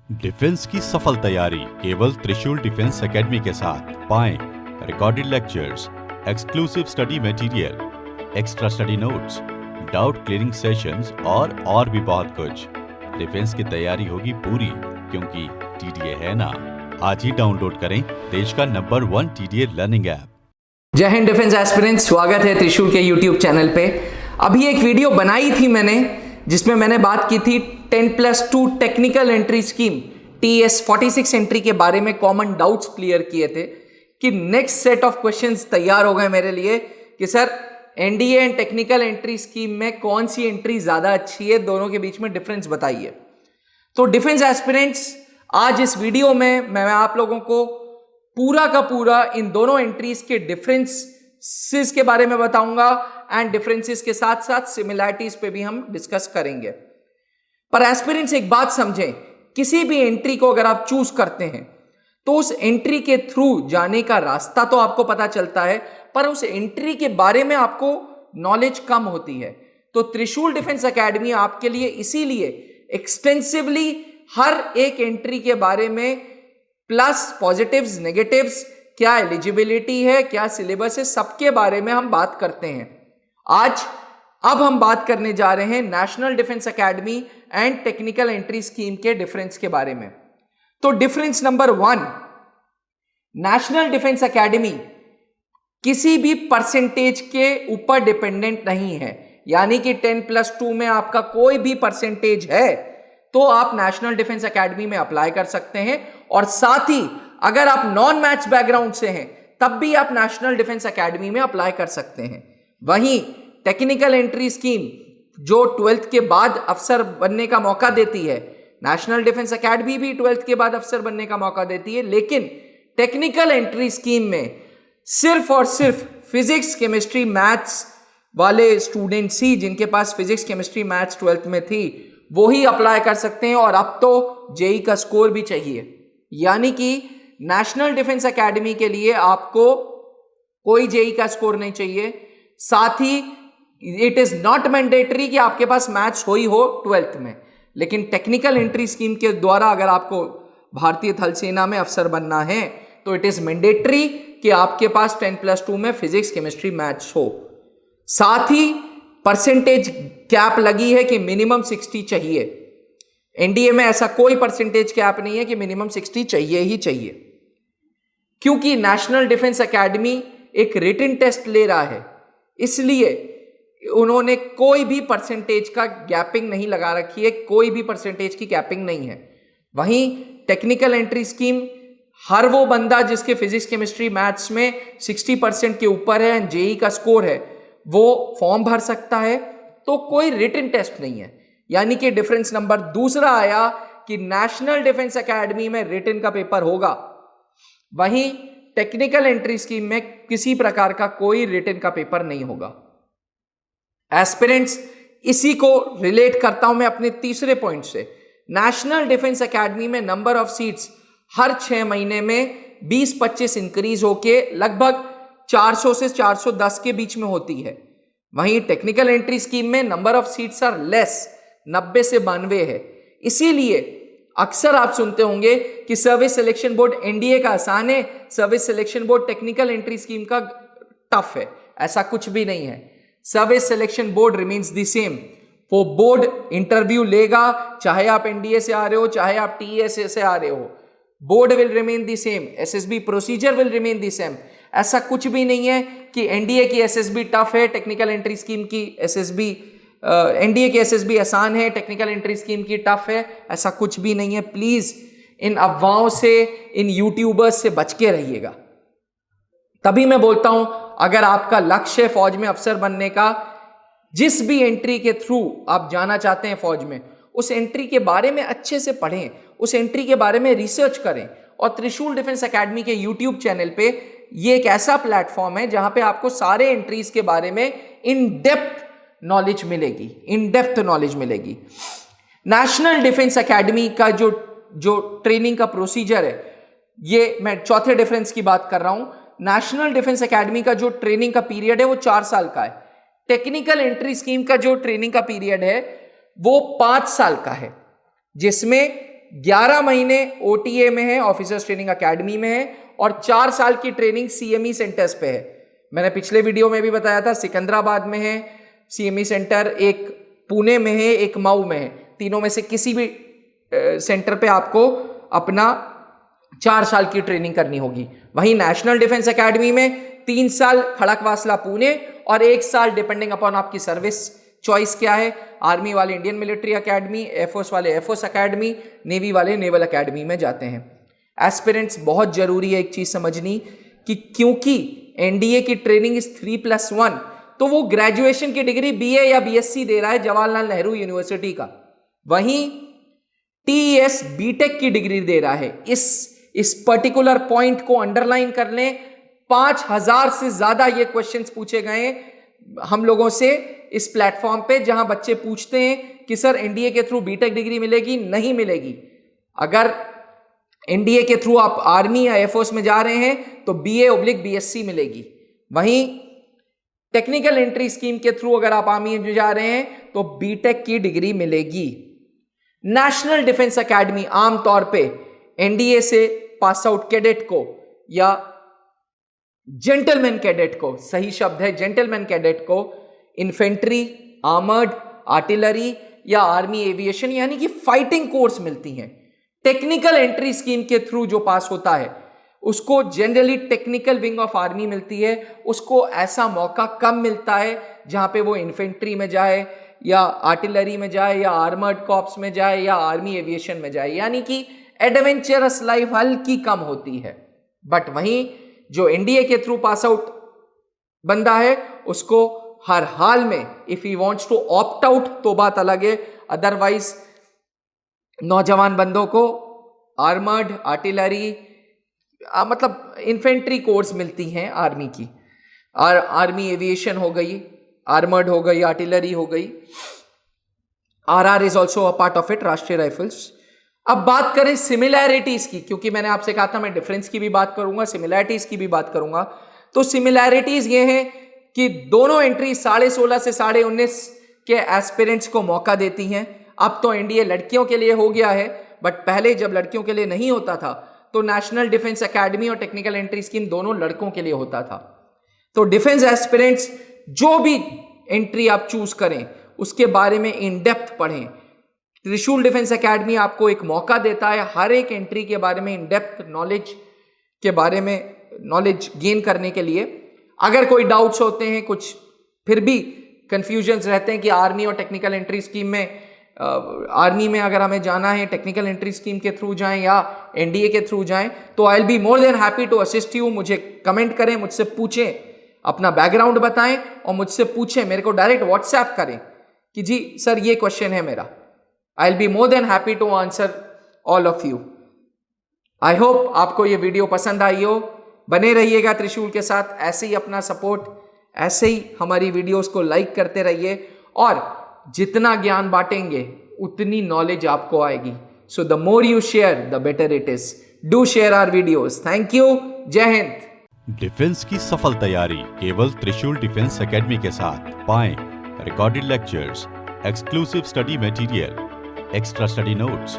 Defence की सफल तैयारी केवल त्रिशूल डिफेंस एकेडमी के साथ पाएं recorded lectures, exclusive study material, extra study notes, doubt clearing sessions और भी बहुत कुछ। डिफेंस की तैयारी होगी पूरी क्योंकि टीडीए है ना। आज ही डाउनलोड करें देश का नंबर 1 टीडीए लर्निंग ऐप। जय हिंद डिफेंस एस्पिरेंट्स, स्वागत है त्रिशूल के यूट्यूब चैनल पे। अभी एक वीडियो बनाई थी मैंने जिसमें मैंने बात की थी 10+2 technical entry scheme TS 46 entry के बारे में कॉमन डाउट्स क्लियर किए थे कि नेक्स्ट सेट ऑफ क्वेश्चंस तैयार हो गए मेरे लिए कि sir NDA and technical entry scheme में कौन सी एंट्री ज्यादा अच्छी है, दोनों के बीच में डिफरेंस बताइए। तो डिफेंस एस्पिरेंट्स, आज इस वीडियो में मैं आप लोगों को पूरा का पूरा इन दोनों एंट्रीज के डिफरेंसेस के बारे में बताऊंगा एंड डिफरेंसेस के साथ साथ सिमिलैरिटीज पे भी हम डिस्कस करेंगे। पर एस्पिरेंट्स एक बात समझें, किसी भी एंट्री को अगर आप चूज करते हैं तो उस एंट्री के थ्रू जाने का रास्ता तो आपको पता चलता है, पर उस एंट्री के बारे में आपको नॉलेज कम होती है। तो त्रिशूल डिफेंस एकेडमी आपके लिए इसीलिए एक्सटेंसिवली हर एक एंट्री के बारे में प्लस पॉजिटिव्स नेगेटिव्स, क्या एलिजिबिलिटी है, क्या सिलेबस है, सबके बारे में हम बात करते हैं। अब हम बात करने जा रहे हैं national defence academy and technical entry scheme के डिफरेंस के बारे में। तो difference number 1, national defence academy किसी भी परसेंटेज के ऊपर डिपेंडेंट नहीं है, यानी कि 10+2 में आपका कोई भी परसेंटेज है तो आप नेशनल डिफेंस एकेडमी में अप्लाई कर सकते हैं। और साथ ही अगर आप नॉन मैथ्स बैकग्राउंड से हैं तब भी आप नेशनल डिफेंस एकेडमी में अप्लाई कर सकते हैं। वहीं टेक्निकल एंट्री स्कीम जो 12th के बाद अफसर बनने का मौका देती है, नेशनल डिफेंस एकेडमी भी 12th के बाद अफसर बनने का मौका देती है, लेकिन टेक्निकल एंट्री स्कीम में सिर्फ और सिर्फ फिजिक्स केमिस्ट्री मैथ्स वाले स्टूडेंट्स ही, जिनके पास फिजिक्स केमिस्ट्री मैथ्स 12th में थी, वो ही अप्लाई कर सकते हैं। और अब तो जेई का स्कोर भी चाहिए, यानी कि नेशनल डिफेंस एकेडमी के लिए आपको कोई जेई का स्कोर नहीं चाहिए। साथ ही इट इज नॉट मैंडेटरी कि आपके पास मैथ्स हो 12th में, लेकिन टेक्निकल एंट्री स्कीम के द्वारा अगर आपको भारतीय थल सेना में अफसर बनना है तो इट इज मैंडेटरी कि आपके पास 10+2 में फिजिक्स केमिस्ट्री मैथ्स हो। साथ ही परसेंटेज कैप लगी है कि मिनिमम 60 चाहिए। एनडीए में ऐसा कोई परसेंटेज कैप नहीं है कि मिनिमम 60 चाहिए ही चाहिए, क्योंकि नेशनल डिफेंस एकेडमी एक रिटन टेस्ट ले रहा है, इसलिए उन्होंने कोई भी परसेंटेज का गैपिंग नहीं लगा रखी है, कोई भी परसेंटेज की गैपिंग नहीं है। वहीं टेक्निकल एंट्री स्कीम, हर वो बंदा जिसके फिजिक्स केमिस्ट्री मैथ्स में 60% के ऊपर है एंड जेई का स्कोर है, वो फॉर्म भर सकता है, तो कोई रिटन टेस्ट नहीं है। यानी कि डिफरेंस नंबर 2 आया कि नेशनल डिफेंस एकेडमी में रिटन का पेपर होगा, वहीं टेक्निकल एंट्री स्कीम में किसी प्रकार का कोई रिटन का पेपर नहीं होगा। एस्पिरेंट्स, इसी को रिलेट करता हूं मैं अपने तीसरे पॉइंट से। नेशनल डिफेंस एकेडमी में नंबर ऑफ सीट्स हर 6 महीने में 20-25 इंक्रीज होके लगभग 400 से 410 के बीच में होती है। वहीं टेक्निकल एंट्री स्कीम में number of seats are less, 90 से 92 है। इसीलिए अक्सर आप सुनते होंगे कि सर्विस सिलेक्शन बोर्ड एनडीए का आसान है, service selection board technical entry scheme का टफ है। ऐसा कुछ भी नहीं है। Service selection board remains the same. वो बोर्ड इंटरव्यू लेगा, चाहे आप एनडीए से आ रहे हो, चाहे आप टीएस से आ रहे हो, board will remain the same, SSB procedure will remain the same. ऐसा कुछ भी नहीं है कि एनडीए की एसएसबी टफ है, टेक्निकल एंट्री स्कीम की एसएसबी एनडीए की एसएसबी आसान है, टेक्निकल एंट्री स्कीम की टफ है। ऐसा कुछ भी नहीं है। प्लीज इन अफवाहों से, इन यूट्यूबर्स से बच के रहिएगा। तभी मैं बोलता हूं, अगर आपका लक्ष्य है फौज में अफसर बनने का, जिस भी एंट्री के थ्रू आप जाना चाहते हैं फौज में, उस एंट्री के बारे में अच्छे से पढ़ें, उस एंट्री के बारे में रिसर्च करें। और त्रिशूल डिफेंस एकेडमी के यूट्यूब चैनल पे ये एक ऐसा प्लेटफॉर्म है जहां पे आपको सारे एंट्रीज के बारे में इन डेप्थ नॉलेज मिलेगी। नेशनल डिफेंस एकेडमी का जो ट्रेनिंग का प्रोसीजर है, ये मैं चौथे डिफरेंस की बात कर रहा हूं। नेशनल डिफेंस एकेडमी का जो ट्रेनिंग का पीरियड है वो 4 साल का है। टेक्निकल एंट्री स्कीम का जो ट्रेनिंग का पीरियड है वो 5 साल का है, जिसमें 11 महीने OTA में है, ऑफिसर्स ट्रेनिंग एकेडमी में है, और 4 साल की ट्रेनिंग CME सेंटर्स पे है। मैंने पिछले वीडियो में भी बताया था, सिकंदराबाद में है CME सेंटर, एक पुणे में है, एक मऊ में है। तीनों में से किसी भी सेंटर पे आपको अपना 4 साल की ट्रेनिंग करनी होगी। वहीं नेशनल डिफेंस एकेडमी में 3 साल खड़कवासला पुणे और 1 साल डिपेंडिंग अपॉन आपकी सर्विस चॉइस क्या है। आर्मी वाले इंडियन मिलिट्री एकेडमी, एयरफोर्स वाले एयरफोर्स एकेडमी, नेवी वाले नेवल एकेडमी में जाते हैं। एस्पिरेंट्स बहुत जरूरी है एक चीज समझनी कि क्योंकि NDA की ट्रेनिंग इज 3+1, तो वो ग्रेजुएशन की डिग्री BA या BSc दे रहा है जवाहरलाल नेहरू यूनिवर्सिटी का, वहीं TES BTech की डिग्री दे रहा है। इस पर्टिकुलर पॉइंट को अंडरलाइन कर लें। 5000 से ज्यादा ये क्वेश्चंस पूछे गए हम लोगों से इस प्लेटफॉर्म पे, जहां बच्चे पूछते हैं कि सर NDA के थ्रू BTech डिग्री मिलेगी? नहीं मिलेगी। अगर NDA के थ्रू आप आर्मी या एयरफोर्स में जा रहे हैं तो BA/BSc मिलेगी। वहीं टेक्निकल एंट्री स्कीम के थ्रू अगर आप आर्मी में जा रहे हैं तो BTech की डिग्री मिलेगी। नेशनल डिफेंस एकेडमी आमतौर पे NDA से पास आउट कैडेट को या जेंटलमैन कैडेट को, सही शब्द है जेंटलमैन कैडेट को, इन्फेंट्री, आर्मर्ड, आर्टिलरी या आर्मी एविएशन यानी कि फाइटिंग कोर्स मिलती हैं। टेक्निकल एंट्री स्कीम के थ्रू जो पास होता है उसको generally technical wing of army मिलती है। उसको ऐसा मौका कम मिलता है जहां पे वो इन्फेंट्री में जाए या आर्टिलरी में जाए या आर्मर्ड कॉर्प्स में जाए या आर्मी एविएशन में जाए, यानी कि एडवेंचरस लाइफ हल्की कम होती है। बट वहीं जो NDA के थ्रू पास आउट बंदा है उसको हर हाल में if he wants to opt out तो बात अलग है, अदरवाइज नौजवान बंदों को आर्मर्ड, आर्टिलरी मतलब इन्फेंट्री कोर्स मिलती हैं आर्मी की, और आर्मी एविएशन हो गई, आर्मर्ड हो गई, आर्टिलरी हो गई। RR is also a part of it, राष्ट्रीय राइफल्स। अब बात करें सिमिलैरिटीज की, क्योंकि मैंने आपसे कहा था मैं डिफरेंस की भी बात करूंगा, सिमिलैरिटीज की भी बात करूंगा। तो सिमिलैरिटीज ये हैं कि दोनों एंट्री 16.5 से 19.5 के एस्पिरेंट्स को मौका देती हैं। अब तो NDA लड़कियों के लिए हो गया है, बट पहले जब लड़कियों के लिए नहीं होता था तो नेशनल डिफेंस एकेडमी और टेक्निकल एंट्री स्कीम दोनों लड़कों के लिए होता था। तो डिफेंस एस्पिरेंट्स जो भी एंट्री आप चूज करें उसके बारे में इन डेप्थ पढ़ें। त्रिशूल डिफेंस एकेडमी आपको एक मौका देता है हर एक एंट्री के बारे में इन डेप्थ नॉलेज के बारे में नॉलेज गेन करने के लिए। अगर कोई डाउट्स होते हैं, कुछ फिर भी कंफ्यूजन्स रहते हैं कि आर्मी और टेक्निकल एंट्री स्कीम में आर्मी में अगर हमें जाना है टेक्निकल एंट्री स्कीम के थ्रू जाएं या NDA के थ्रू जाएं, तो I will be more than happy to assist you. मुझे कमेंट करें, मुझसे पूछें, अपना बैकग्राउंड बताएं और मुझसे पूछें, मेरे को डायरेक्ट व्हाट्सएप करें कि जी सर ये क्वेश्चन है मेरा। I will be more than happy to answer all of you. I hope आपको ये वीडियो पसंद आई हो। बने रहिएगा त्रिशूल के साथ, ऐसे ही अपना सपोर्ट, ऐसे ही हमारी वीडियोस को लाइक करते रहिए, और जितना ज्ञान बांटेंगे उतनी नॉलेज आपको आएगी। So the more you share the better it is. Do share our videos. Thank you. जय हिंद। डिफेंस की सफल तैयारी केवल त्रिशूल डिफेंस एकेडमी के साथ। पाएं recorded lectures, exclusive study material, extra study notes,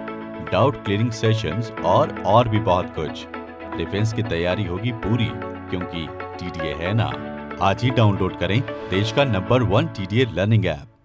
doubt clearing sessions और भी बहुत कुछ। डिफेंस की तैयारी होगी पूरी, क्योंकि TDA है ना। आज ही डाउनलोड करें देश का नंबर 1 TDA लर्निंग ऐप।